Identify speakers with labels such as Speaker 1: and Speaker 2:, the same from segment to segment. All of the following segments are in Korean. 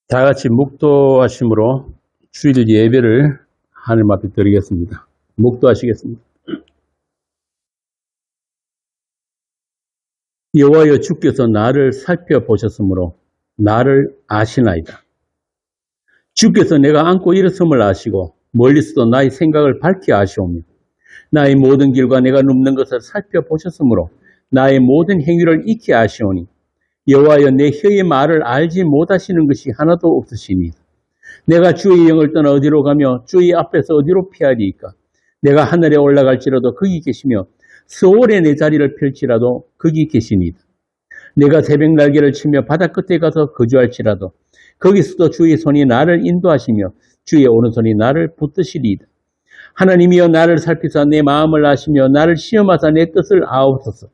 Speaker 1: 다 같이 묵도하심으로 주일 예배를 하나님 앞에 드리겠습니다. 묵도하시겠습니다. 여호와여, 주께서 나를 살펴보셨으므로 나를 아시나이다. 주께서 내가 안고 일어섬을 아시고 멀리서도 나의 생각을 밝히 아시오며 나의 모든 길과 내가 눕는 것을 살펴보셨으므로 나의 모든 행위를 익히 아시오니 여호와여, 내 혀의 말을 알지 못하시는 것이 하나도 없으시니 내가 주의 영을 떠나 어디로 가며 주의 앞에서 어디로 피하리이까? 내가 하늘에 올라갈지라도 거기 계시며 서울에 내 자리를 펼치라도 거기 계시니이다. 내가 새벽 날개를 치며 바다 끝에 가서 거주할지라도 거기서도 주의 손이 나를 인도하시며 주의 오른손이 나를 붙드시리이다. 하나님이여, 나를 살피사 내 마음을 아시며 나를 시험하사 내 뜻을 아옵소서.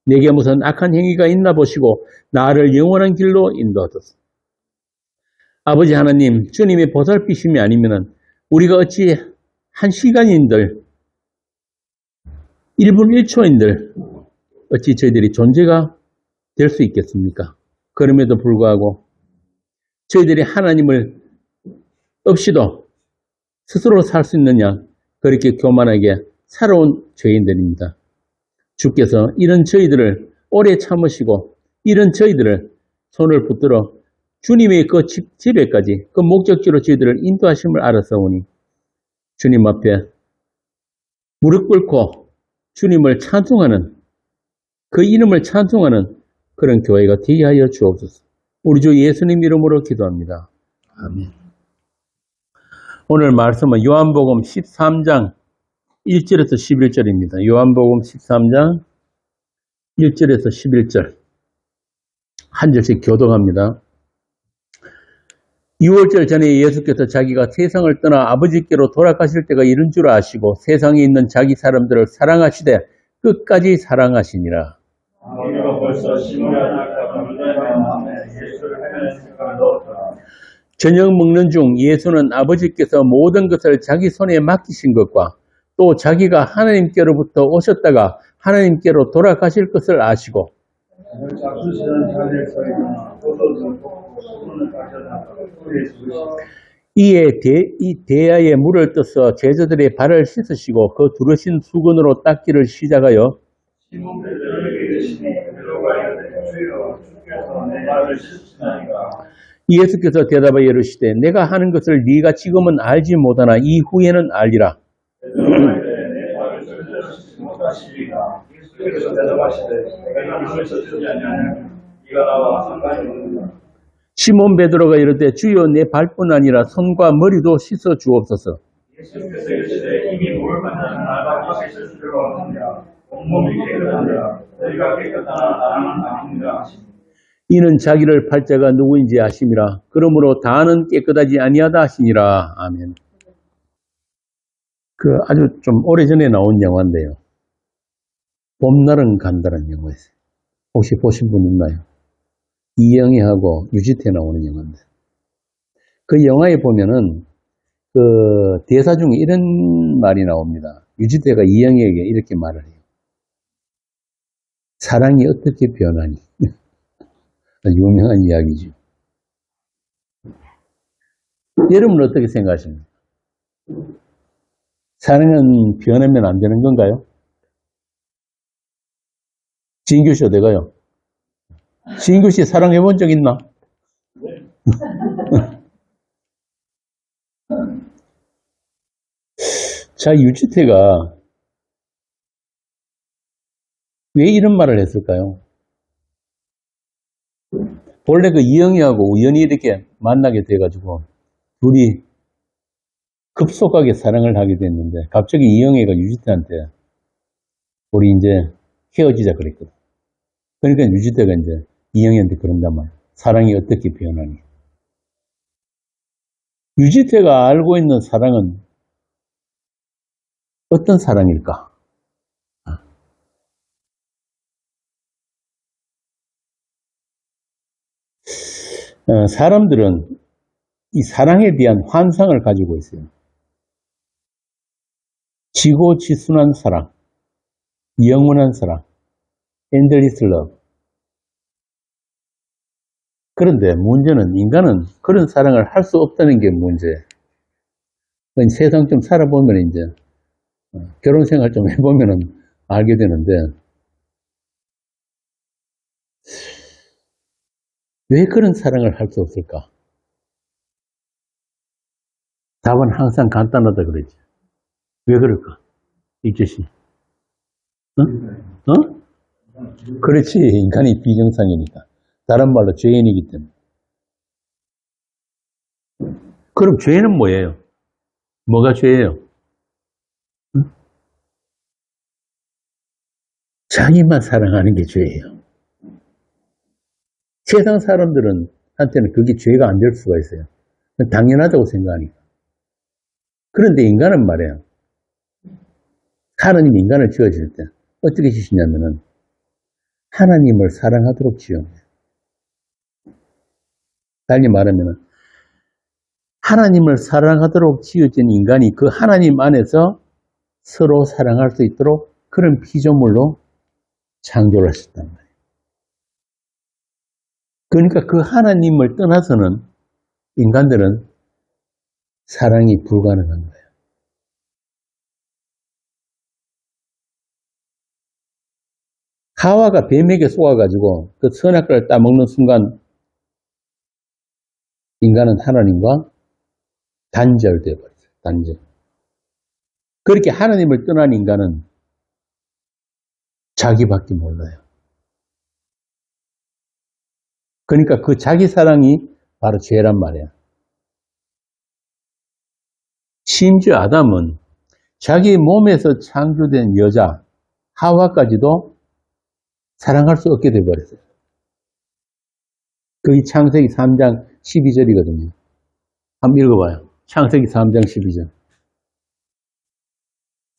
Speaker 1: 내게 무슨 악한 행위가 있나 보시고 나를 영원한 길로 인도하소서. 아버지 하나님, 주님의 보살피심이 아니면 우리가 어찌 한 시간인들 1분 1초인들 어찌 저희들이 존재가 될 수 있겠습니까? 그럼에도 불구하고 저희들이 하나님을 없이도 스스로 살 수 있느냐, 그렇게 교만하게 살아온 죄인들입니다. 주께서 이런 저희들을 오래 참으시고 이런 저희들을 손을 붙들어 주님의 그 집에까지, 그 목적지로 저희들을 인도하심을 알았사오니 주님 앞에 무릎 꿇고 주님을 찬송하는, 그 이름을 찬송하는 그런 교회가 되게 하여 주옵소서. 우리 주 예수님 이름으로 기도합니다. 아멘. 오늘 말씀은 요한복음 13장 1절에서 11절입니다. 요한복음 13장 1절에서 11절 한 절씩 교독합니다. 6월절 전에 예수께서 자기가 세상을 떠나 아버지께로 돌아가실 때가 이른 줄 아시고 세상에 있는 자기 사람들을 사랑하시되 끝까지 사랑하시니라.
Speaker 2: 우리가 벌써 심으려 할까 예수를 하려는 생각을 넣었더라.
Speaker 1: 저녁 먹는 중 예수는 아버지께서 모든 것을 자기 손에 맡기신 것과 또 자기가 하나님께로부터 오셨다가 하나님께로 돌아가실 것을 아시고
Speaker 2: 잡수시는 자들 소리나 포도주 볶고 소금을 가져다가 꿀에 두시고
Speaker 1: 이에 대야에 물을 떠서 제자들의 발을 씻으시고 그 두르신 수건으로 닦기를 시작하여
Speaker 2: 시몬 베드로에게 이르시니 베드로가 이르되 주여, 주께서 내 발을 씻으시나이까?
Speaker 1: 예수께서 대답하여 이르시되 내가 하는 것을 네가 지금은 알지 못하나 이후에는 알리라.
Speaker 2: 베드로가 이르되 내 발을 절대로 씻지 못하시리라. 예수께서 대답하시되 내가 이를 씻지 아니하면 네가 나와 상관이 없느니라.
Speaker 1: 시몬 베드로가 이르되 주여, 내 발뿐 아니라 손과 머리도 씻어 주옵소서.
Speaker 2: 예수께서 이르시되 이미 물을 만나는 나밖에 씻을 필요가 없느냐? 온몸이 깨끗하니라. 너희가 깨끗하나 나는 아닙니다 하시니
Speaker 1: 이는 자기를 팔 자가 누구인지 아심이라. 그러므로 다는 깨끗하지 아니하다 하시니라. 아멘. 그 아주 좀 오래전에 나온 영화인데요. 봄날은 간다는 영화였어요. 혹시 보신 분 있나요? 이영애하고 유지태 나오는 영화인데. 그 영화에 보면은 그 대사 중에 이런 말이 나옵니다. 유지태가 이영애에게 이렇게 말을 해요. 사랑이 어떻게 변하니? 유명한 이야기죠. 여러분은 어떻게 생각하십니까? 사랑은 변하면 안 되는 건가요? 진규씨 어디가요? 진규씨 사랑해 본 적 있나? 자, 유지태가 왜 이런 말을 했을까요? 본래 그 이영희하고 우연히 이렇게 만나게 돼가지고 둘이 급속하게 사랑을 하게 됐는데 갑자기 이영애가 유지태한테 우리 이제 헤어지자 그랬거든. 그러니까 유지태가 이제 이영애한테 그런단 말이야. 사랑이 어떻게 변하니? 유지태가 알고 있는 사랑은 어떤 사랑일까? 사람들은 이 사랑에 대한 환상을 가지고 있어요. 지고지순한 사랑, 영원한 사랑, endless love. 그런데 문제는 인간은 그런 사랑을 할 수 없다는 게 문제예요. 세상 좀 살아보면 이제 결혼 생활 좀 해보면은 알게 되는데 왜 그런 사랑을 할 수 없을까? 답은 항상 간단하다 그러지. 왜 그럴까? 입주씨. 어? 어? 그렇지. 인간이 비정상이니까. 다른 말로 죄인이기 때문에. 그럼 죄는 뭐예요? 뭐가 죄예요? 응? 자기만 사랑하는 게 죄예요. 세상 사람들은 한테는 그게 죄가 안 될 수가 있어요. 당연하다고 생각하니까. 그런데 인간은 말이에요. 하나님이 인간을 지어줄 때 어떻게 지시냐면은 하나님을 사랑하도록 지어요. 달리 말하면은 하나님을 사랑하도록 지어진 인간이 그 하나님 안에서 서로 사랑할 수 있도록 그런 피조물로 창조를 하셨단 말이에요. 그러니까 그 하나님을 떠나서는 인간들은 사랑이 불가능한 거예요. 하와가 뱀에게 속아가지고 그 선악과를 따먹는 순간 인간은 하나님과 단절되어 버렸어요. 단절. 그렇게 하나님을 떠난 인간은 자기밖에 몰라요. 그러니까 그 자기 사랑이 바로 죄란 말이야. 심지어 아담은 자기 몸에서 창조된 여자 하와까지도 사랑할 수 없게 되어버렸어요. 그게 창세기 3장 12절이거든요. 한번 읽어봐요. 창세기 3장 12절.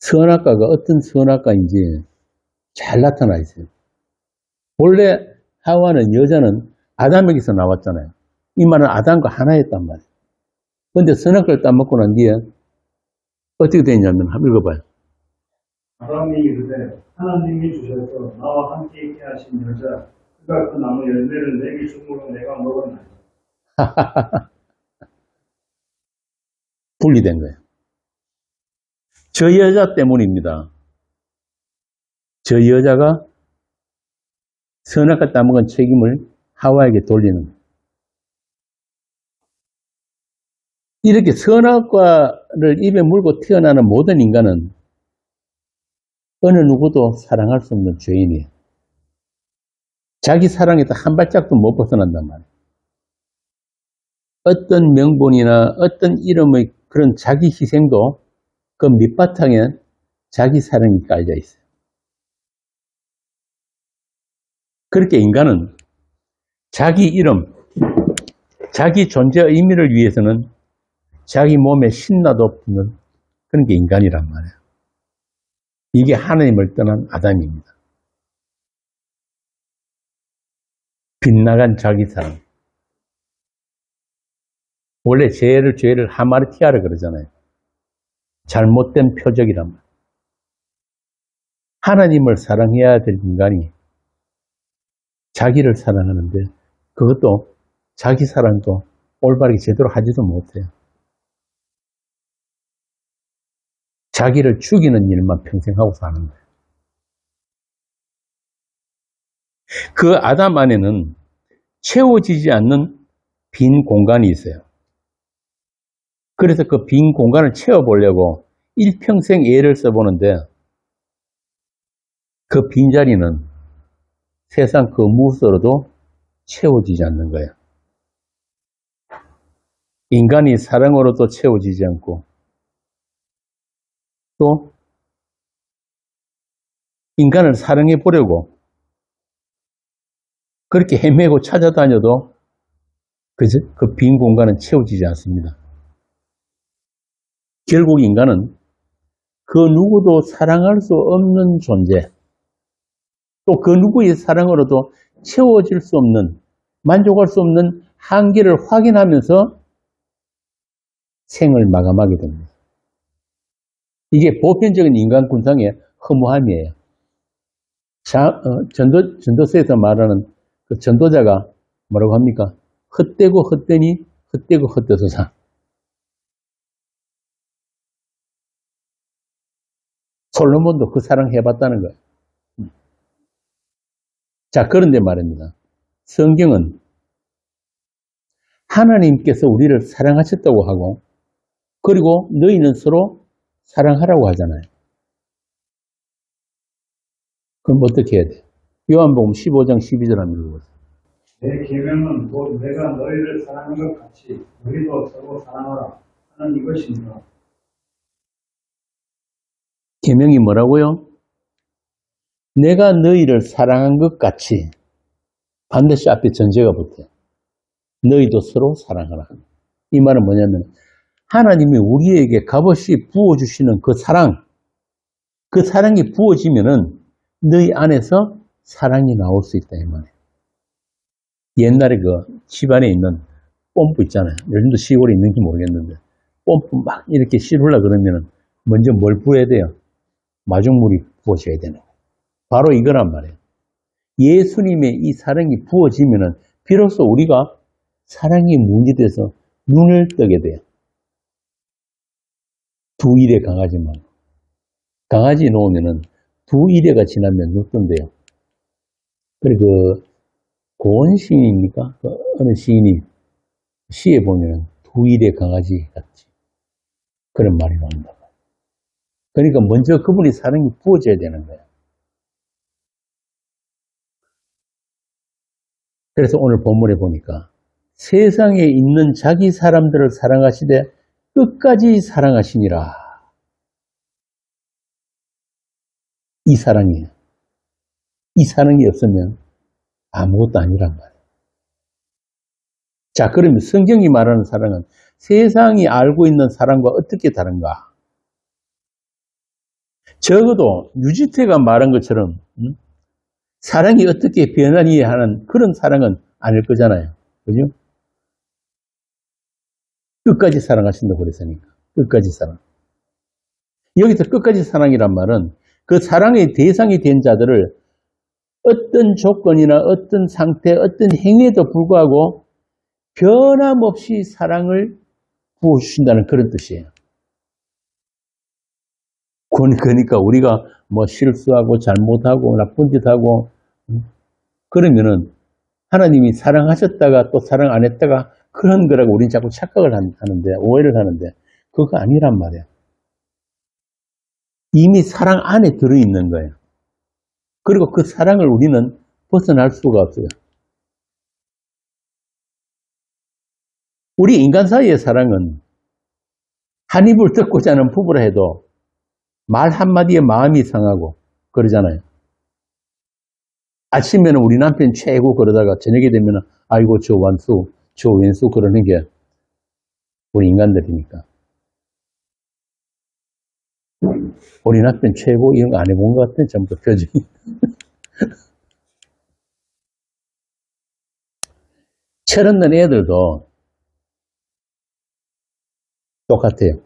Speaker 1: 선악과가 어떤 선악과인지 잘 나타나 있어요. 원래 하와는 여자는 아담에게서 나왔잖아요. 이 말은 아담과 하나였단 말이에요. 그런데 선악과를 따먹고 난 뒤에 어떻게 되냐면 한번 읽어봐요.
Speaker 2: 아담이 이르되 하나님이 주셔서 나와 함께 있게 하신 여자 그가 그 나무 열매를 내게 주므로 내가 먹었나이다.
Speaker 1: 분리된 거예요. 저 여자 때문입니다. 저 여자가 선악과 따먹은 책임을 하와에게 돌리는 거예요. 이렇게 선악과를 입에 물고 태어나는 모든 인간은 어느 누구도 사랑할 수 없는 죄인이에요. 자기 사랑에서 한 발짝도 못 벗어난단 말이에요. 어떤 명분이나 어떤 이름의 그런 자기 희생도 그 밑바탕에 자기 사랑이 깔려 있어요. 그렇게 인간은 자기 이름, 자기 존재 의미를 위해서는 자기 몸에 신나도 없는 그런 게 인간이란 말이에요. 이게 하나님을 떠난 아담입니다. 빗나간 자기 사랑. 원래 죄를 하마르티아라 그러잖아요. 잘못된 표적이란 말이에요. 하나님을 사랑해야 될 인간이 자기를 사랑하는데 그것도 자기 사랑도 올바르게 제대로 하지도 못해요. 자기를 죽이는 일만 평생 하고 사는 거예요. 그 아담 안에는 채워지지 않는 빈 공간이 있어요. 그래서 그 빈 공간을 채워보려고 일평생 애를 써보는데 그 빈자리는 세상 그 무엇으로도 채워지지 않는 거예요. 인간이 사랑으로도 채워지지 않고 또 인간을 사랑해 보려고 그렇게 헤매고 찾아다녀도 그 빈 공간은 채워지지 않습니다. 결국 인간은 그 누구도 사랑할 수 없는 존재, 또 그 누구의 사랑으로도 채워질 수 없는, 만족할 수 없는 한계를 확인하면서 생을 마감하게 됩니다. 이게 보편적인 인간 군상의 허무함이에요. 전도서에서 말하는 그 전도자가 뭐라고 합니까? 헛되고 헛되니 헛되고 헛되서 사. 솔로몬도 그 사랑 해봤다는 거예요. 자, 그런데 말입니다. 성경은 하나님께서 우리를 사랑하셨다고 하고, 그리고 너희는 서로 사랑하라고 하잖아요. 그럼 어떻게 해야 돼요? 요한복음 15장 12절 한번 읽어보세요.
Speaker 2: 내 계명은 곧 내가 너희를 사랑한 것 같이 너희도 서로 사랑하라 하는 이것입니다.
Speaker 1: 계명이 뭐라고요? 내가 너희를 사랑한 것 같이. 반드시 앞에 전제가 붙어요. 너희도 서로 사랑하라. 이 말은 뭐냐면 하나님이 우리에게 값없이 부어주시는 그 사랑이 부어지면은 너희 안에서 사랑이 나올 수 있다 이 말이에요. 옛날에 그 집안에 있는 뽐뿌 있잖아요. 요즘도 시골에 있는지 모르겠는데 뽐뿌 막 이렇게 씹으려 그러면은 먼저 뭘 부어야 돼요? 마중물이 부어져야 되는 거예요. 바로 이거란 말이에요. 예수님의 이 사랑이 부어지면은 비로소 우리가 사랑이 문이 돼서 눈을 뜨게 돼요. 두 일에 강하지만 강아지 놓으면은 두 일회가 지나면 눈 뜬대요. 그리고 고은 시인입니까? 그 어느 시인이 시에 보면은 두 일의 강아지 같이 그런 말이 나온다. 그러니까 먼저 그분이 사랑이 부어져야 되는 거예요. 그래서 오늘 본문에 보니까 세상에 있는 자기 사람들을 사랑하시되 끝까지 사랑하시니라. 이 사랑이에요. 이 사랑이 없으면 아무것도 아니란 말이에요. 자, 그러면 성경이 말하는 사랑은 세상이 알고 있는 사랑과 어떻게 다른가? 적어도 유지태가 말한 것처럼 사랑이 어떻게 변하니 하는 그런 사랑은 아닐 거잖아요. 그죠? 끝까지 사랑하신다고 그랬으니까. 끝까지 사랑. 여기서 끝까지 사랑이란 말은 그 사랑의 대상이 된 자들을 어떤 조건이나 어떤 상태, 어떤 행위에도 불구하고 변함없이 사랑을 부어주신다는 그런 뜻이에요. 그러니까 우리가 뭐 실수하고 잘못하고 나쁜 짓 하고 그러면은 하나님이 사랑하셨다가 또 사랑 안 했다가 그런 거라고 우리는 자꾸 착각을 하는데, 오해를 하는데 그거 아니란 말이에요. 이미 사랑 안에 들어있는 거예요. 그리고 그 사랑을 우리는 벗어날 수가 없어요. 우리 인간 사이의 사랑은 한 입을 듣고자 하는 부부라 해도 말 한마디에 마음이 상하고 그러잖아요. 아침에는 우리 남편 최고 그러다가 저녁에 되면 아이고 저 완수, 저 왼수 그러는 게 우리 인간들이니까. 우리 남편 최고 이런 거 안 해본 것 같아. 전부 다 표정이. 철없는 애들도 똑같아요.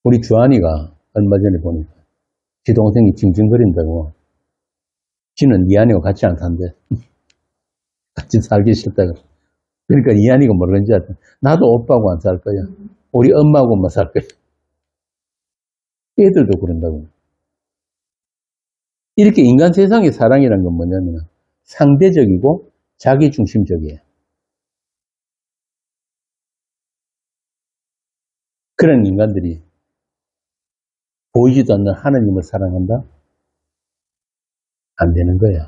Speaker 1: 우리 주한이가 얼마 전에 보니까 지 동생이 징징거린다고. 지는 이한이가 같이 안 산대. 같이 살기 싫다고. 그러니까 이한이가 뭐라는지 알아? 나도 오빠하고 안 살 거야. 우리 엄마하고만 살 거야. 애들도 그런다고. 이렇게 인간 세상의 사랑이라는 건 뭐냐면 상대적이고 자기중심적이에요. 그런 인간들이 보이지도 않는 하나님을 사랑한다? 안 되는 거예요.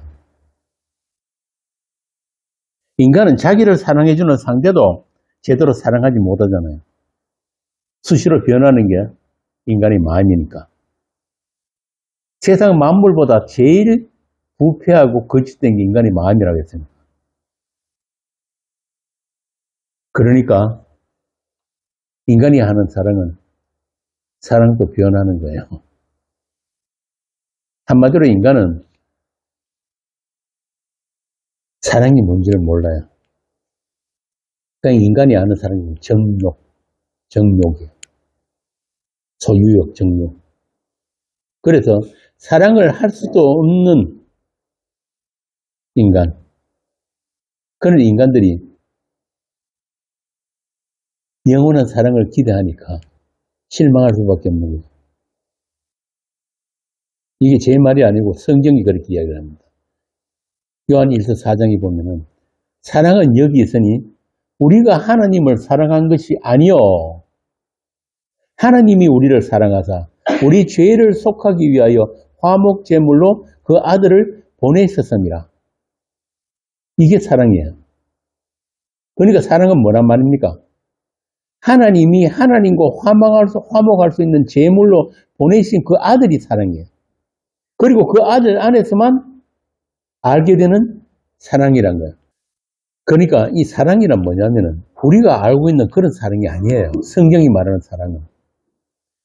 Speaker 1: 인간은 자기를 사랑해주는 상대도 제대로 사랑하지 못하잖아요. 수시로 변하는 게 인간의 마음이니까. 세상 만물보다 제일 부패하고 거짓된 게 인간의 마음이라고 했습니다. 그러니까 인간이 하는 사랑은 사랑도 변하는 거예요. 한마디로 인간은 사랑이 뭔지를 몰라요. 그러니까 인간이 아는 사랑은 정욕이에요. 소유욕, 정욕. 그래서 사랑을 할 수도 없는 인간. 그런 인간들이 영원한 사랑을 기대하니까 실망할 수밖에 없는 거죠. 이게 제 말이 아니고 성경이 그렇게 이야기를 합니다. 요한 1서 4장에 보면은 사랑은 여기 있으니 우리가 하나님을 사랑한 것이 아니요 하나님이 우리를 사랑하사 우리 죄를 속하기 위하여 화목 제물로 그 아들을 보내셨습니다. 이게 사랑이에요. 그러니까 사랑은 뭐란 말입니까? 하나님이 하나님과 화목할 수 있는 제물로 보내신 그 아들이 사랑이에요. 그리고 그 아들 안에서만 알게 되는 사랑이란 거예요. 그러니까 이 사랑이란 뭐냐면은 우리가 알고 있는 그런 사랑이 아니에요. 성경이 말하는 사랑은.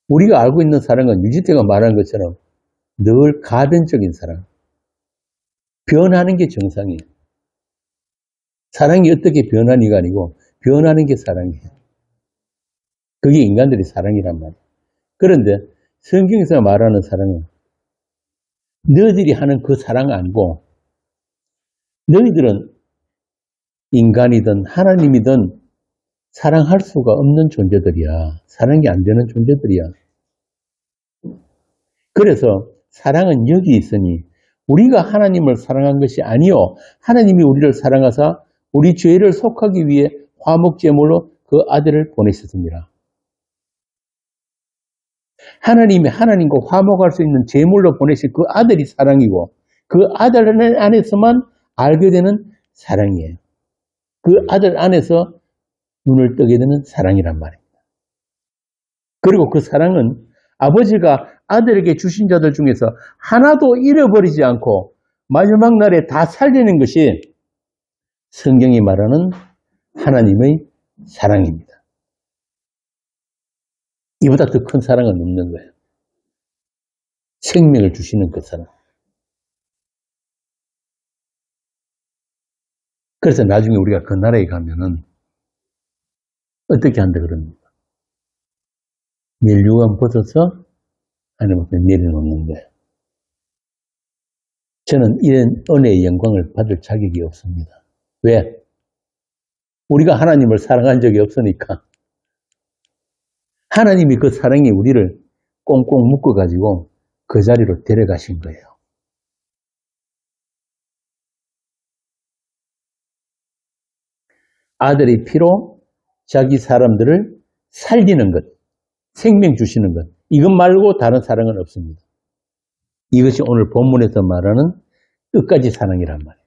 Speaker 1: 우리가 알고 있는 사랑은 유지태가 말하는 것처럼 늘 가변적인 사랑. 변하는 게 정상이에요. 사랑이 어떻게 변하니가 아니고 변하는 게 사랑이에요. 그게 인간들의 사랑이란 말이에요. 그런데 성경에서 말하는 사랑은 너희들이 하는 그 사랑 아니고 너희들은 인간이든 하나님이든 사랑할 수가 없는 존재들이야. 사랑이 안 되는 존재들이야. 그래서 사랑은 여기 있으니 우리가 하나님을 사랑한 것이 아니요 하나님이 우리를 사랑하사 우리 죄를 속하기 위해 화목제물로 그 아들을 보내셨습니다. 하나님이 하나님과 화목할 수 있는 제물로 보내신 그 아들이 사랑이고 그 아들 안에서만 알게 되는 사랑이에요. 그 아들 안에서 눈을 뜨게 되는 사랑이란 말입니다. 그리고 그 사랑은 아버지가 아들에게 주신 자들 중에서 하나도 잃어버리지 않고 마지막 날에 다 살리는 것이 성경이 말하는 하나님의 사랑입니다. 이보다 더 큰 사랑은 없는 거예요. 생명을 주시는 그 사랑. 그래서 나중에 우리가 그 나라에 가면은 어떻게 한다 그럽니까? 멸류관 벗어서 하나님 앞에 내려놓는 거예요. 저는 이런 은혜의 영광을 받을 자격이 없습니다. 왜? 우리가 하나님을 사랑한 적이 없으니까. 하나님이 그 사랑이 우리를 꽁꽁 묶어가지고 그 자리로 데려가신 거예요. 아들의 피로 자기 사람들을 살리는 것, 생명 주시는 것, 이것 말고 다른 사랑은 없습니다. 이것이 오늘 본문에서 말하는 끝까지 사랑이란 말이에요.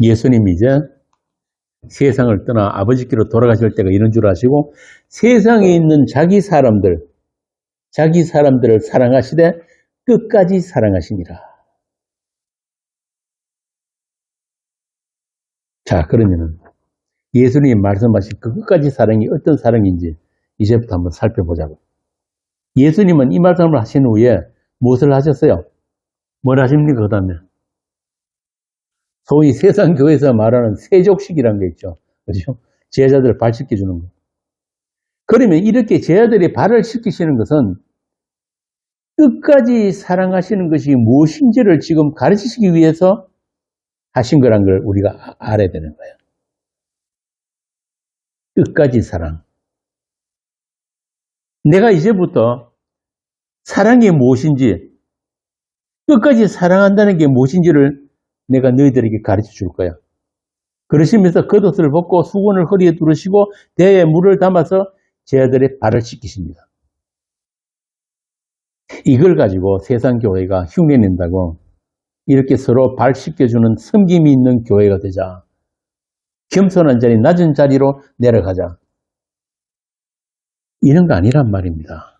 Speaker 1: 예수님이 이제 세상을 떠나 아버지께로 돌아가실 때가 이런 줄 아시고 세상에 있는 자기 사람들을 사랑하시되 끝까지 사랑하시니라. 자, 그러면은 예수님이 말씀하신 그 끝까지 사랑이 어떤 사랑인지 이제부터 한번 살펴보자고. 예수님은 이 말씀을 하신 후에 무엇을 하셨어요? 뭘 하십니까? 그 다음에 소위 세상 교회에서 말하는 세족식이라는 게 있죠. 그렇죠? 제자들을 발 씻겨주는 거. 그러면 이렇게 제자들이 발을 씻기시는 것은 끝까지 사랑하시는 것이 무엇인지를 지금 가르치시기 위해서 하신 거란 걸 우리가 알아야 되는 거예요. 끝까지 사랑. 내가 이제부터 사랑이 무엇인지, 끝까지 사랑한다는 게 무엇인지를 내가 너희들에게 가르쳐 줄 거야. 그러시면서 겉옷을 벗고 수건을 허리에 두르시고 대에 물을 담아서 제자들의 발을 씻기십니다. 이걸 가지고 세상 교회가 흉내낸다고 이렇게 서로 발 씻겨주는 섬김이 있는 교회가 되자. 겸손한 자리, 낮은 자리로 내려가자. 이런 거 아니란 말입니다.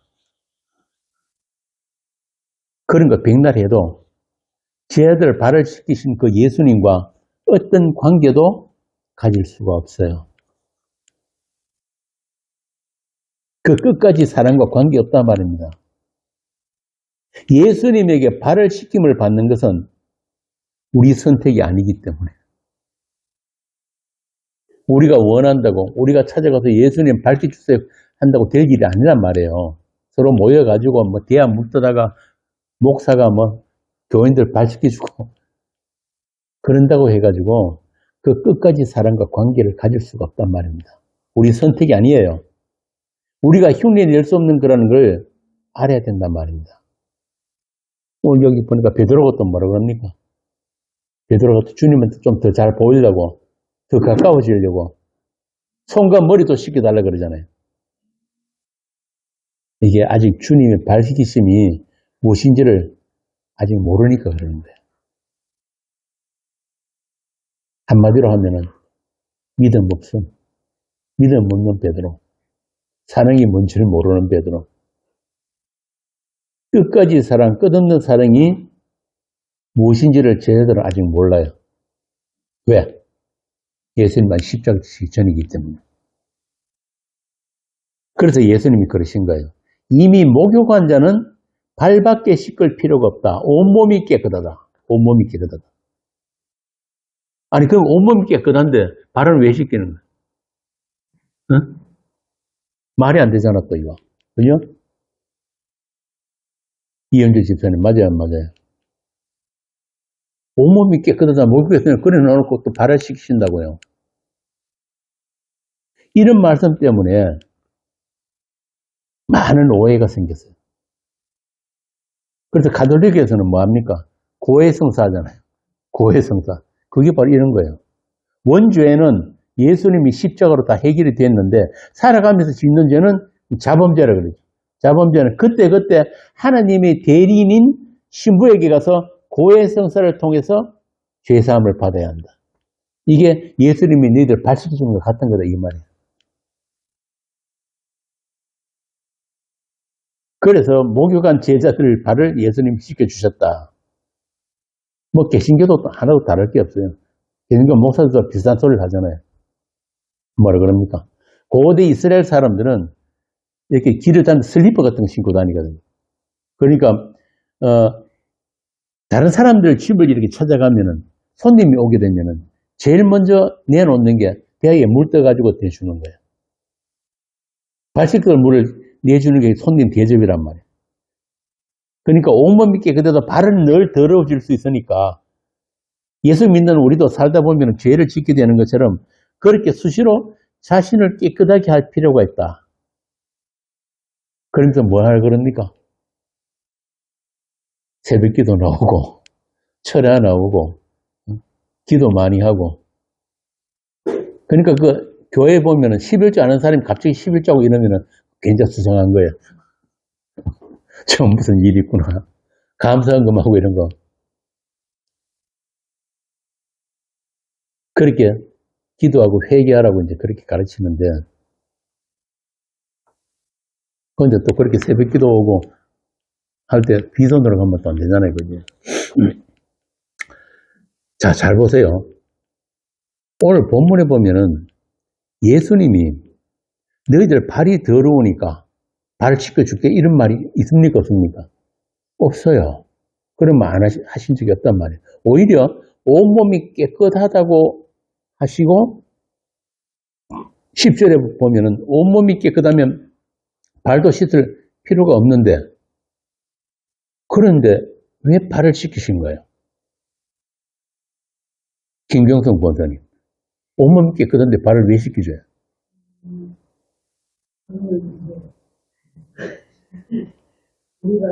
Speaker 1: 그런 거 백날 해도 제자들 발을 씻기신 그 예수님과 어떤 관계도 가질 수가 없어요. 그 끝까지 사랑과 관계없단 말입니다. 예수님에게 발을 씻김을 받는 것은 우리 선택이 아니기 때문에 우리가 원한다고 우리가 찾아가서 예수님 밝혀주세요 한다고 될 일이 아니란 말이에요. 서로 모여가지고 뭐 대화 묻다가 목사가 뭐 교인들 발 씻겨주고 그런다고 해가지고 그 끝까지 사랑과 관계를 가질 수가 없단 말입니다. 우리 선택이 아니에요. 우리가 흉내 낼 수 없는 거라는 걸 알아야 된단 말입니다. 오늘 여기 보니까 베드로가 또 뭐라 그럽니까? 베드로가 또 주님한테 좀 더 잘 보이려고, 더 가까워지려고 손과 머리도 씻겨달라 그러잖아요. 이게 아직 주님의 밝히심이 무엇인지를 아직 모르니까 그러는 거예요. 한마디로 하면은 믿음 없음, 믿음 없는 베드로, 사랑이 뭔지를 모르는 베드로, 끝까지 사랑, 끝없는 사랑이 무엇인지를 제대로 아직 몰라요. 왜? 예수님만 십자가 지기 전이기 때문에. 그래서 예수님이 그러신 거예요. 이미 목욕한 자는 발밖에 씻을 필요가 없다. 온몸이 깨끗하다. 온몸이 깨끗하다. 아니 그럼 온몸이 깨끗한데 발은 왜 씻기는 거야? 응? 말이 안 되잖아 또 이거. 그죠? 이현주 집사님 맞아요 안 맞아요? 온몸이 깨끗하다. 목욕했으면 끓여 넣어놓고 또 발을 씻기신다고요. 이런 말씀 때문에 많은 오해가 생겼어요. 그래서 가톨릭에서는 뭐합니까? 고해성사 하잖아요. 고해성사. 그게 바로 이런 거예요. 원죄는 예수님이 십자가로 다 해결이 됐는데 살아가면서 짓는 죄는 자범죄라 그러죠. 자범죄는 그때 하나님의 대리인인 신부에게 가서 고해성사를 통해서 죄사함을 받아야 한다. 이게 예수님이 너희들 발시켜주는 것 같은 거다 이 말이에요. 그래서 목욕한 제자들 발을 예수님이 씻겨주셨다. 뭐 개신교도 하나도 다를 게 없어요. 개신교 목사들도 비슷한 소리를 하잖아요. 뭐라 그럽니까? 고대 이스라엘 사람들은 이렇게 길을 다니는 슬리퍼 같은 거 신고 다니거든요. 그러니까 다른 사람들 집을 이렇게 찾아가면은 손님이 오게 되면은 제일 먼저 내놓는 게 배에 물 떠가지고 대주는 거예요. 발 씻을 물을 내주는 게 손님 대접이란 말이에요. 그러니까 온몸이 깨끗해도 발은 늘 더러워질 수 있으니까 예수 믿는 우리도 살다 보면 죄를 짓게 되는 것처럼 그렇게 수시로 자신을 깨끗하게 할 필요가 있다. 그러면서 뭐 하라 그럽니까? 새벽 기도 나오고 철야 나오고 기도 많이 하고 그러니까 그 교회 보면은 11조 아는 사람이 갑자기 11조 하고 이러면은 굉장히 수상한 거예요. 저 무슨 일이 있구나. 감사한금하고 이런 거. 그렇게 기도하고 회개하라고 이제 그렇게 가르치는데, 그런데 또 그렇게 새벽 기도 오고 할 때 비손으로 가면 또 안 되잖아요, 그지? 자, 잘 보세요. 오늘 본문에 보면은 예수님이 너희들 발이 더러우니까 발 씻겨줄게 이런 말이 있습니까, 없습니까? 없어요. 그런 말 안 하신 적이 없단 말이에요. 오히려 온몸이 깨끗하다고 하시고 10절에 보면은 온몸이 깨끗하면 발도 씻을 필요가 없는데 그런데 왜 발을 씻기신 거예요? 김경성 권사님. 온몸이 깨끗한데 발을 왜 씻기줘요?
Speaker 3: 우리가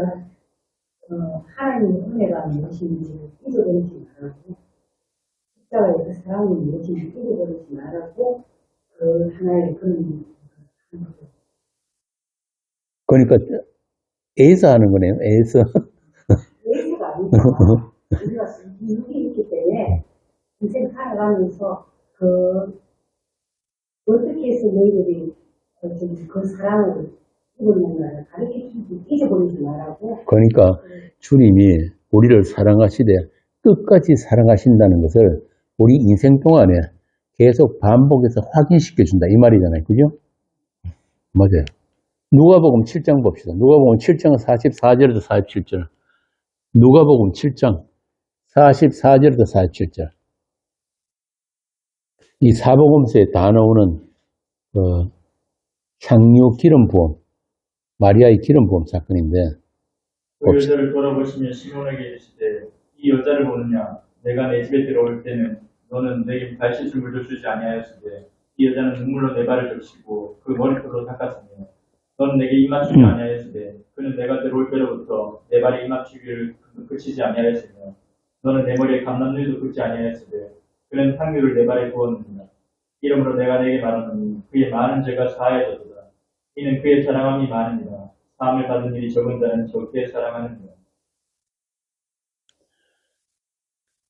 Speaker 3: 하나님의 은혜가 무엇인지 잊어버리지 말고 십자가의 그 사랑이 무엇인지 잊어버리지 말고 그 하나의 그런
Speaker 1: 그러니까 애서 하는 거네요. 애서.
Speaker 3: 예수가 아니라 우리가 미국이 있기 때문에 인생 살아가면서 그 어떻게 해서 너희들이 그 사랑을 가르쳐주고 잊어버리지 말라고.
Speaker 1: 그러니까 주님이 우리를 사랑하시되 끝까지 사랑하신다는 것을 우리 인생 동안에 계속 반복해서 확인시켜준다 이 말이잖아요. 그죠? 맞아요. 누가복음 7장 봅시다. 누가복음 7장 44절에서 47절. 누가복음 7장 44절에서 47절. 이 사복음서에 다 나오는 향유 기름 부음, 마리아의 기름 부음 사건인데
Speaker 2: 그 여자를 돌아보시며 시몬에게 이르시되 이 여자를 보느냐 내가 내 집에 들어올 때는 너는 내게 발씻을 물도 주지 아니하였으되 이 여자는 눈물로 내 발을 적시고 그 머리털로 닦았으며 너는 내게 입맞추지 아니하였으되 그는 내가 들어올 때로부터 내 발에 입맞추기를 그치지 아니하였으며 너는 내 머리에 감람유도 긋지 아니하였으되 그는 향유를 내 발에 부었느니라. 이러므로 내가 내게 말하노니 그의 많은 죄가 사하여졌도다. 이는 그의 사랑함이 많으니라. 사함을 받은 일이 적은 자는 적게 사랑하느니라.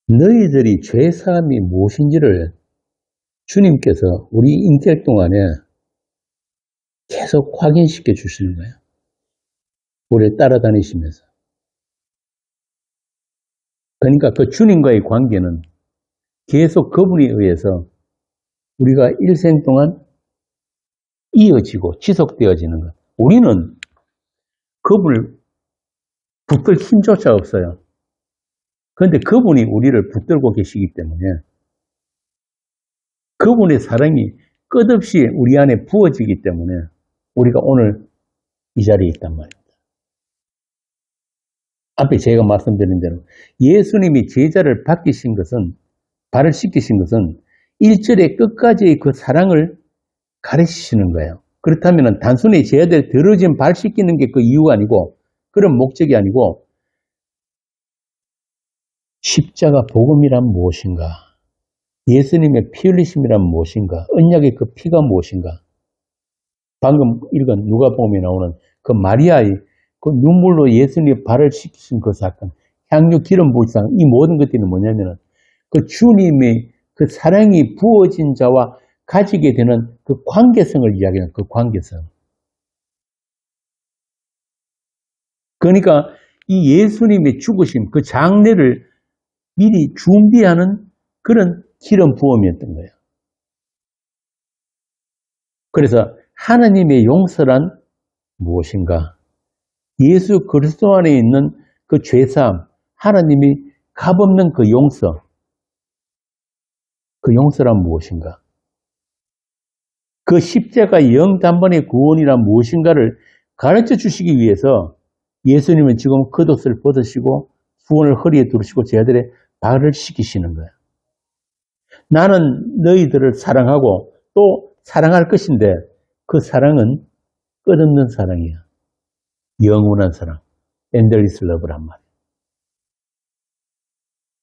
Speaker 1: 너희들이 죄사함이 무엇인지를 주님께서 우리 인격 동안에 계속 확인시켜 주시는 거예요. 우리를 따라다니시면서. 그러니까 그 주님과의 관계는 계속 그분에 의해서 우리가 일생 동안 이어지고 지속되어지는 것. 우리는 그분을 붙들 힘조차 없어요. 그런데 그분이 우리를 붙들고 계시기 때문에 그분의 사랑이 끝없이 우리 안에 부어지기 때문에 우리가 오늘 이 자리에 있단 말입니다. 앞에 제가 말씀드린 대로 예수님이 제자를 바뀌신 것은, 발을 씻기신 것은 1절의 끝까지의 그 사랑을 가르치시는 거예요. 그렇다면 단순히 제자들 더러진 발 씻기는 게 그 이유가 아니고, 그런 목적이 아니고, 십자가 복음이란 무엇인가? 예수님의 피 흘리심이란 무엇인가? 언약의 그 피가 무엇인가? 방금 읽은 누가복음에 나오는 그 마리아의 그 눈물로 예수님의 발을 씻기신 그 사건, 향유 기름 부상, 이 모든 것들이 뭐냐면은 그 주님의 그 사랑이 부어진 자와 가지게 되는 그 관계성을 이야기하는 그 관계성. 그러니까 이 예수님의 죽으심, 그 장례를 미리 준비하는 그런 기름 부음이었던 거예요. 그래서 하나님의 용서란 무엇인가? 예수 그리스도 안에 있는 그 죄사함, 하나님이 값없는 그 용서, 그 용서란 무엇인가? 그 십자가 영단번의 구원이란 무엇인가를 가르쳐 주시기 위해서 예수님은 지금 겉옷을 벗으시고 수건을 허리에 두르시고 제자들의 발을 씻기시는 거예요. 나는 너희들을 사랑하고 또 사랑할 것인데 그 사랑은 끝없는 사랑이야. 영원한 사랑. Endless love란 말이야.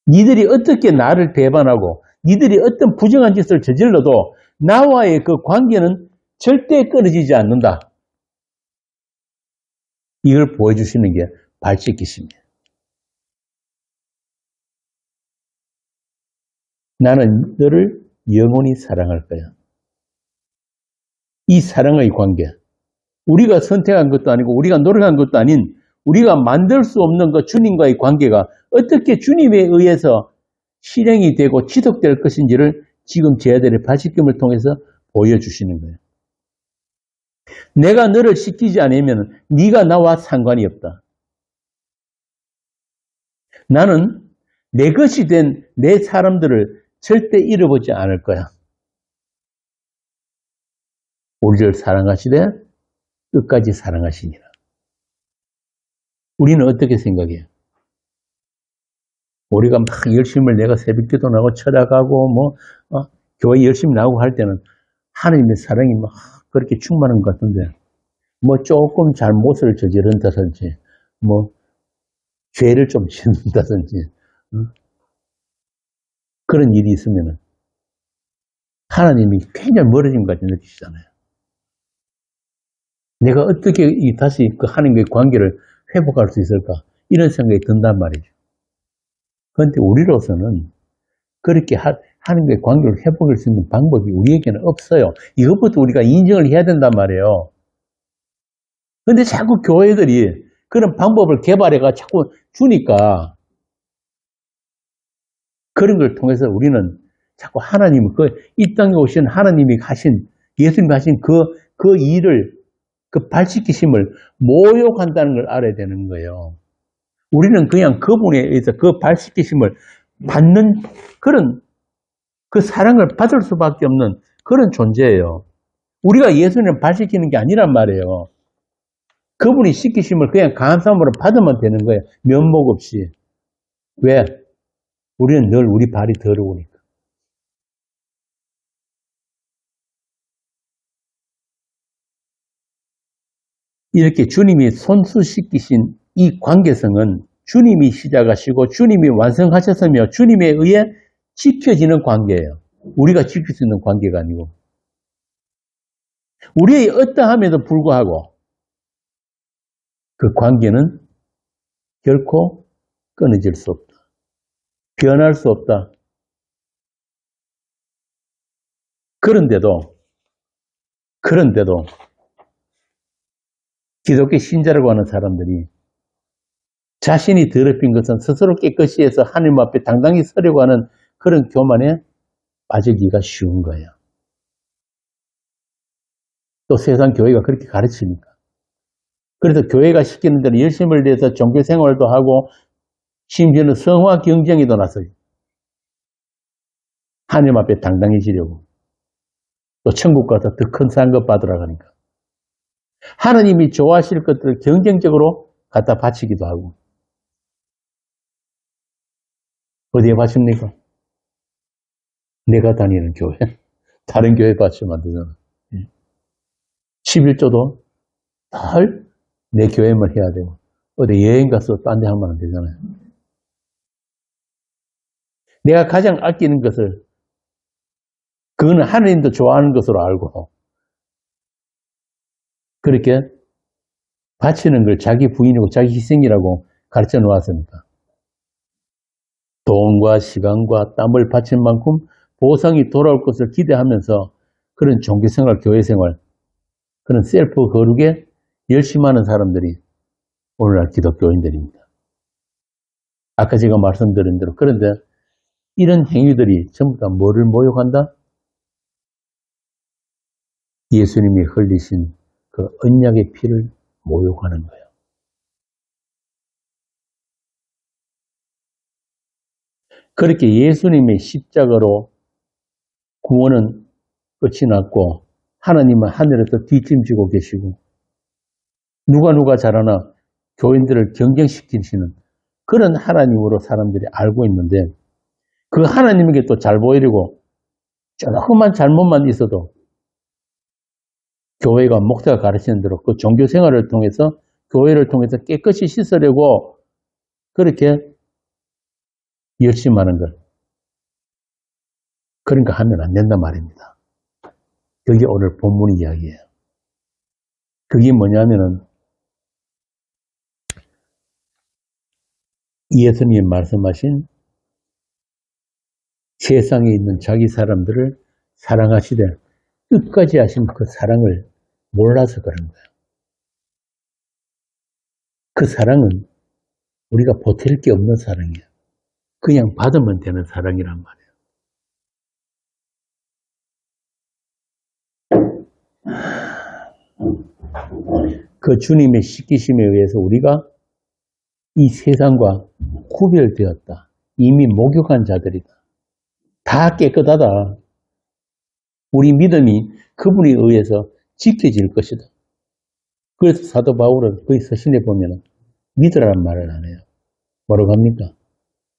Speaker 1: 니들이 어떻게 나를 배반하고 니들이 어떤 부정한 짓을 저질러도 나와의 그 관계는 절대 끊어지지 않는다. 이걸 보여주시는 게 발 씻기십니다. 나는 너를 영원히 사랑할 거야. 이 사랑의 관계. 우리가 선택한 것도 아니고 우리가 노력한 것도 아닌 우리가 만들 수 없는 그 주님과의 관계가 어떻게 주님에 의해서 실행이 되고 지속될 것인지를 지금 제자들의 발씻김을 통해서 보여주시는 거예요. 내가 너를 씻기지 않으면 네가 나와 상관이 없다. 나는 내 것이 된 내 사람들을 절대 잃어보지 않을 거야. 우리를 사랑하시되 끝까지 사랑하시니라. 우리는 어떻게 생각해요? 우리가 막 열심히 내가 새벽기도 나고 철학하고 교회 열심히 나오고 할 때는 하나님의 사랑이 막 그렇게 충만한 것 같은데 조금 잘못을 저지른다든지 죄를 좀 짓는다든지 그런 일이 있으면 하나님이 굉장히 멀어진 것 같이 느끼시잖아요. 내가 어떻게 다시 그 하나님과의 관계를 회복할 수 있을까? 이런 생각이 든단 말이죠. 그런데 우리로서는 그렇게 하나님과의 관계를 회복할 수 있는 방법이 우리에게는 없어요. 이것부터 우리가 인정을 해야 된단 말이에요. 그런데 자꾸 교회들이 그런 방법을 개발해가 자꾸 주니까 그런 걸 통해서 우리는 자꾸 하나님, 이 땅에 오신 하나님이 하신, 예수님이 하신 그 일을, 그 발씻기심을 모욕한다는 걸 알아야 되는 거예요. 우리는 그냥 그분에 의해서 그 발씻기심을 받는 그런, 그 사랑을 받을 수밖에 없는 그런 존재예요. 우리가 예수님을 발씻기는 게 아니란 말이에요. 그분이 씻기심을 그냥 감사함으로 받으면 되는 거예요. 면목 없이. 왜? 우리는 늘 우리 발이 더러우니까. 이렇게 주님이 손수시키신 이 관계성은 주님이 시작하시고 주님이 완성하셨으며 주님에 의해 지켜지는 관계예요. 우리가 지킬 수 있는 관계가 아니고. 우리의 어떠함에도 불구하고 그 관계는 결코 끊어질 수 없다. 변할 수 없다. 그런데도 기독교 신자라고 하는 사람들이 자신이 더럽힌 것은 스스로 깨끗이 해서 하나님 앞에 당당히 서려고 하는 그런 교만에 빠지기가 쉬운 거예요. 또 세상 교회가 그렇게 가르치니까. 그래서 교회가 시키는 대로 열심을 내서 종교 생활도 하고 심지어는 성화 경쟁에도 나서요. 하나님 앞에 당당해지려고. 또 천국 가서 더 큰 상급 받으러 가니까. 하나님이 좋아하실 것들을 경쟁적으로 갖다 바치기도 하고. 어디에 바칩니까? 내가 다니는 교회. 다른 교회 바치면 안 되잖아. 11조도 늘 내 교회만 해야 되고. 어디 여행 가서 딴 데 하면 안 되잖아요. 내가 가장 아끼는 것을 그거는 하나님도 좋아하는 것으로 알고 그렇게 바치는 걸 자기 부인이고 자기 희생이라고 가르쳐 놓았으니까. 돈과 시간과 땀을 바친 만큼 보상이 돌아올 것을 기대하면서 그런 종교생활, 교회생활, 그런 셀프 거룩에 열심하는 사람들이 오늘날 기독교인들입니다. 아까 제가 말씀드린 대로. 그런데 이런 행위들이 전부 다 뭐를 모욕한다? 예수님이 흘리신 그 언약의 피를 모욕하는 거예요. 그렇게 예수님의 십자가로 구원은 끝이 났고 하나님은 하늘에서 뒷짐지고 계시고 누가 잘하나 교인들을 경쟁시키시는 그런 하나님으로 사람들이 알고 있는데 그 하나님에게 또 잘 보이려고 조금만 잘못만 있어도 교회가 목사가 가르치는 대로 그 종교 생활을 통해서 교회를 통해서 깨끗이 씻으려고 그렇게 열심히 하는 것. 그러니까 하면 안 된단 말입니다. 그게 오늘 본문 이야기예요. 그게 뭐냐면은 예수님이 말씀하신 세상에 있는 자기 사람들을 사랑하시되 끝까지 하신 그 사랑을 몰라서 그런 거예요. 그 사랑은 우리가 보탤 게 없는 사랑이에요. 그냥 받으면 되는 사랑이란 말이에요. 그 주님의 씻기심에 의해서 우리가 이 세상과 구별되었다. 이미 목욕한 자들이다. 다 깨끗하다. 우리 믿음이 그분에 의해서 지켜질 것이다. 그래서 사도 바울은 거기 서신에 보면 믿으라는 말을 안 해요. 뭐라고 합니까?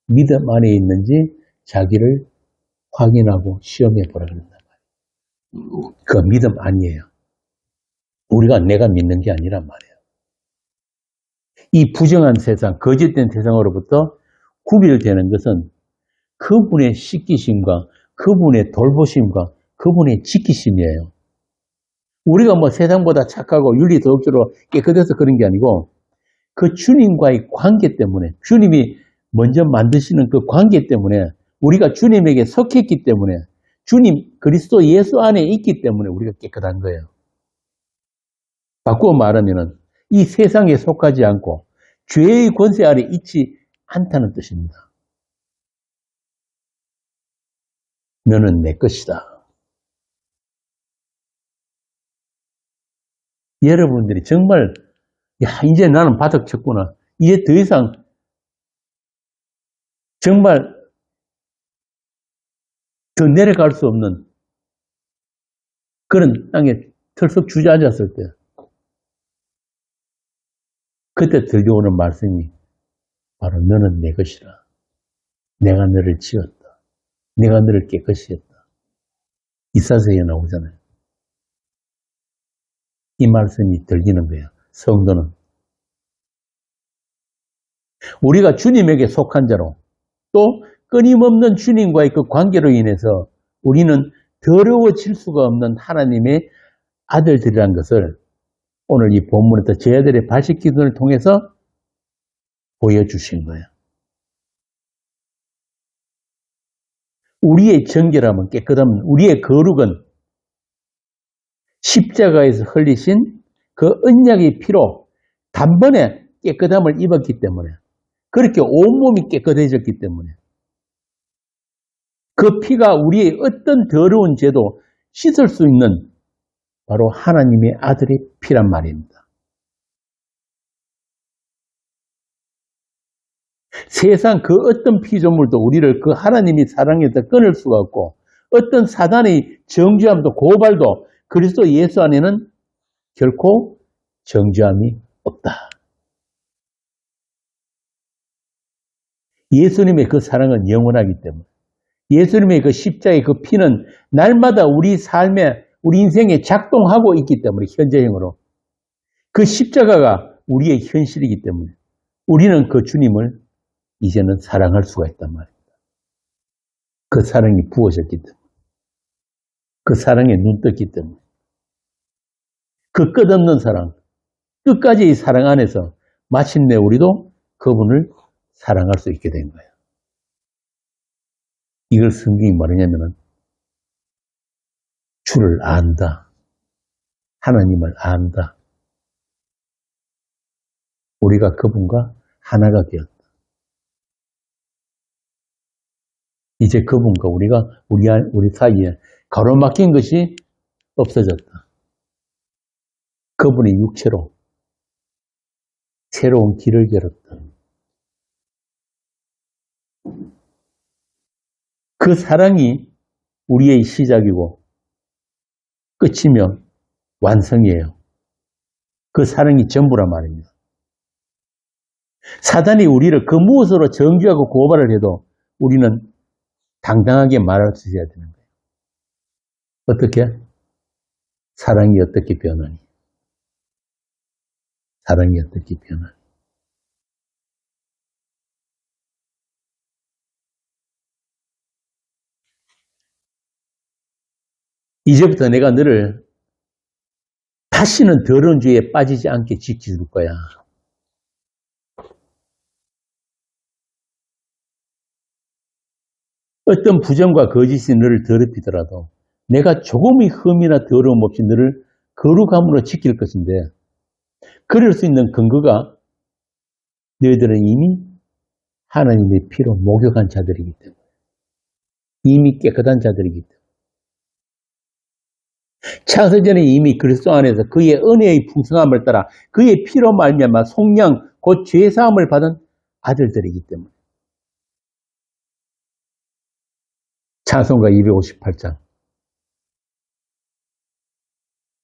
Speaker 1: 믿음 안에 있는지 자기를 확인하고 시험해 보라 그런단 말이에요. 그 믿음 아니에요. 우리가 내가 믿는 게 아니란 말이에요. 이 부정한 세상, 거짓된 세상으로부터 구별되는 것은 그분의 씻기심과 그분의 돌보심과 그분의 지키심이에요. 우리가 뭐 세상보다 착하고 윤리 도덕적으로 깨끗해서 그런 게 아니고 그 주님과의 관계 때문에 주님이 먼저 만드시는 그 관계 때문에 우리가 주님에게 속했기 때문에 주님 그리스도 예수 안에 있기 때문에 우리가 깨끗한 거예요. 바꾸어 말하면 이 세상에 속하지 않고 죄의 권세 아래 있지 않다는 뜻입니다. 너는 내 것이다. 여러분들이 정말 이제 나는 바닥 쳤구나. 이제 더 이상 정말 더 내려갈 수 없는 그런 땅에 털썩 주저앉았을 때 그때 들려오는 말씀이 바로 너는 내 것이라. 내가 너를 지었다. 내가 너를 깨끗이 했다. 이사서에 나오잖아요. 이 말씀이 들리는 거예요. 성도는. 우리가 주님에게 속한 자로 또 끊임없는 주님과의 그 관계로 인해서 우리는 더러워질 수가 없는 하나님의 아들들이라는 것을 오늘 이 본문에서 제 아들의 발식 기도를 통해서 보여주신 거예요. 우리의 정결함은 깨끗함은 우리의 거룩은 십자가에서 흘리신 그 언약의 피로 단번에 깨끗함을 입었기 때문에 그렇게 온몸이 깨끗해졌기 때문에 그 피가 우리의 어떤 더러운 죄도 씻을 수 있는 바로 하나님의 아들의 피란 말입니다. 세상 그 어떤 피조물도 우리를 그 하나님이 사랑에서 끊을 수가 없고 어떤 사단의 정죄함도 고발도 그리스도 예수 안에는 결코 정죄함이 없다. 예수님의 그 사랑은 영원하기 때문에 예수님의 그 십자가의 그 피는 날마다 우리 삶에 우리 인생에 작동하고 있기 때문에 현재형으로 그 십자가가 우리의 현실이기 때문에 우리는 그 주님을 이제는 사랑할 수가 있단 말입니다. 그 사랑이 부어졌기 때문에 그 사랑에 눈 떴기 때문에 그 끝없는 사랑 끝까지의 사랑 안에서 마침내 우리도 그분을 사랑할 수 있게 된 거예요. 이걸 성경이 말하냐면은 주를 안다. 하나님을 안다. 우리가 그분과 하나가 되었다. 이제 그분과 우리가 우리 사이에 가로막힌 것이 없어졌다. 그분의 육체로 새로운 길을 열었다. 그 사랑이 우리의 시작이고 끝이며 완성이에요. 그 사랑이 전부란 말입니다. 사단이 우리를 그 무엇으로 정죄하고 고발을 해도 우리는 당당하게 말할 수 있어야 되는 거예요. 어떻게? 사랑이 어떻게 변하니? 사랑이 어떻게 변하니? 이제부터 내가 너를 다시는 더러운 죄에 빠지지 않게 지켜줄 거야. 어떤 부정과 거짓이 너를 더럽히더라도 내가 조금의 흠이나 더러움 없이 너를 거룩함으로 지킬 것인데 그럴 수 있는 근거가 너희들은 이미 하나님의 피로 목욕한 자들이기 때문에 이미 깨끗한 자들이기 때문에 창세전에 이미 그리스도 안에서 그의 은혜의 풍성함을 따라 그의 피로 말미암아 속량 곧 죄사함을 받은 아들들이기 때문에 찬송가 258장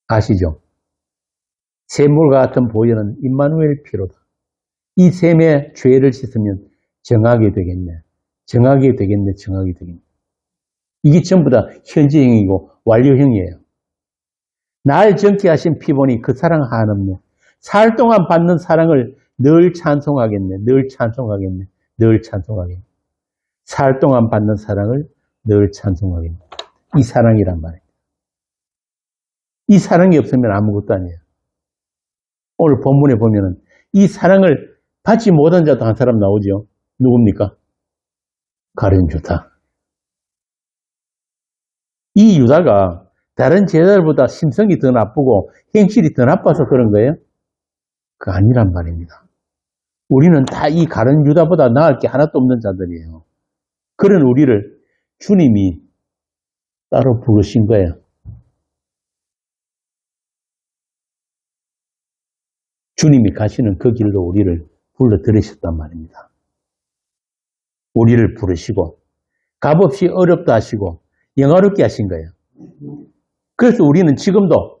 Speaker 1: 아시죠? 샘물과 같은 보혈은 임마누엘 피로다. 이 샘의 죄를 씻으면 정하게 되겠네. 정하게 되겠네. 정하게 되겠네. 이게 전부 다 현재형이고 완료형이에요. 날 정케 하신 피보니 그 사랑 한없네. 살 동안 받는 사랑을 늘 찬송하겠네. 늘 찬송하겠네. 늘 찬송하겠네. 살 동안 받는 사랑을 늘 찬송하겠네. 이 사랑이란 말이에요. 이 사랑이 없으면 아무것도 아니에요. 오늘 본문에 보면은 이 사랑을 받지 못한 자도 한 사람 나오죠. 누굽니까? 가룟 유다. 이 유다가 다른 제자들보다 심성이 더 나쁘고 행실이 더 나빠서 그런 거예요? 그거 아니란 말입니다. 우리는 다 이 가룟 유다보다 나을 게 하나도 없는 자들이에요. 그런 우리를 주님이 따로 부르신 거예요. 주님이 가시는 그 길로 우리를 불러들이셨단 말입니다. 우리를 부르시고 값없이 어렵다 하시고 영화롭게 하신 거예요. 그래서 우리는 지금도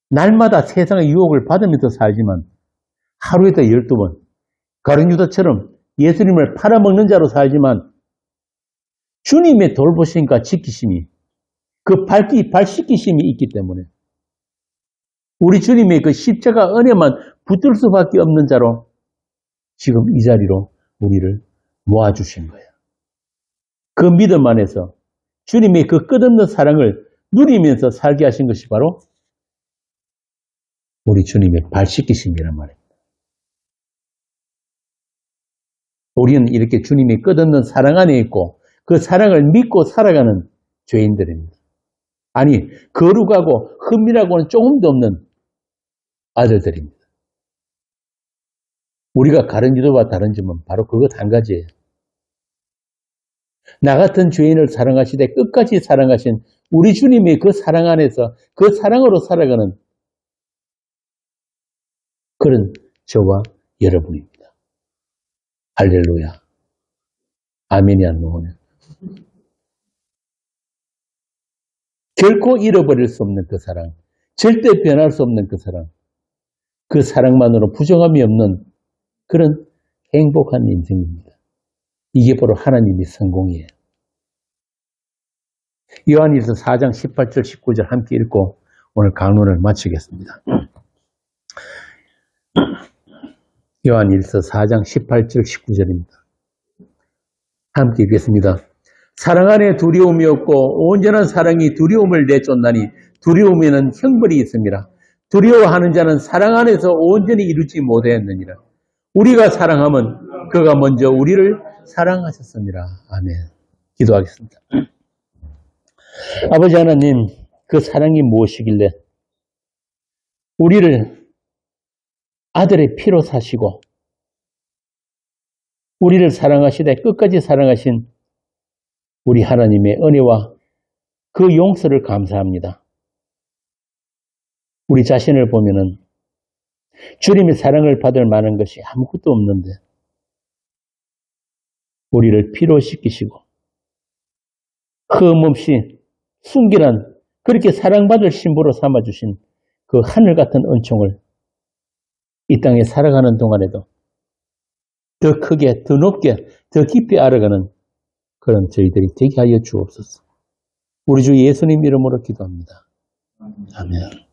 Speaker 1: 날마다 세상의 유혹을 받으면서 살지만 하루에도 12번 가룟 유다처럼 예수님을 팔아먹는 자로 살지만 주님의 돌보심과 지키심이, 그 발시키심이 있기 때문에 우리 주님의 그 십자가 은혜만 붙들 수밖에 없는 자로 지금 이 자리로 우리를 모아주신 거예요. 그 믿음 안에서 주님의 그 끝없는 사랑을 누리면서 살게 하신 것이 바로 우리 주님의 발시키심이란 말입니다. 우리는 이렇게 주님의 끝없는 사랑 안에 있고 그 사랑을 믿고 살아가는 죄인들입니다. 아니, 거룩하고 흠이라고는 조금도 없는 아들들입니다. 우리가 가른 기도와 다른 점은 바로 그것 한 가지예요. 나 같은 죄인을 사랑하시되 끝까지 사랑하신 우리 주님의 그 사랑 안에서 그 사랑으로 살아가는 그런 저와 여러분입니다. 할렐루야. 아멘이 안 나오네. 결코 잃어버릴 수 없는 그 사랑, 절대 변할 수 없는 그 사랑, 그 사랑만으로 부정함이 없는 그런 행복한 인생입니다. 이게 바로 하나님의 성공이에요. 요한일서 4장 18절 19절 함께 읽고 오늘 강론을 마치겠습니다. 요한일서 4장 18절 19절입니다. 함께 읽겠습니다. 사랑 안에 두려움이 없고 온전한 사랑이 두려움을 내쫓나니 두려움에는 형벌이 있습니다. 두려워하는 자는 사랑 안에서 온전히 이루지 못하였느니라. 우리가 사랑하면 그가 먼저 우리를 사랑하셨습니다. 아멘. 기도하겠습니다. 아버지 하나님, 그 사랑이 무엇이길래 우리를 아들의 피로 사시고 우리를 사랑하시되 끝까지 사랑하신 우리 하나님의 은혜와 그 용서를 감사합니다. 우리 자신을 보면은 주님의 사랑을 받을 만한 것이 아무것도 없는데 우리를 피로 씻기시고 흠없이 순결한 그렇게 사랑받을 신부로 삼아주신 그 하늘 같은 은총을 이 땅에 살아가는 동안에도 더 크게, 더 높게, 더 깊이 알아가는 그런 저희들이 되게 하여 주옵소서. 우리 주 예수님 이름으로 기도합니다. 아멘.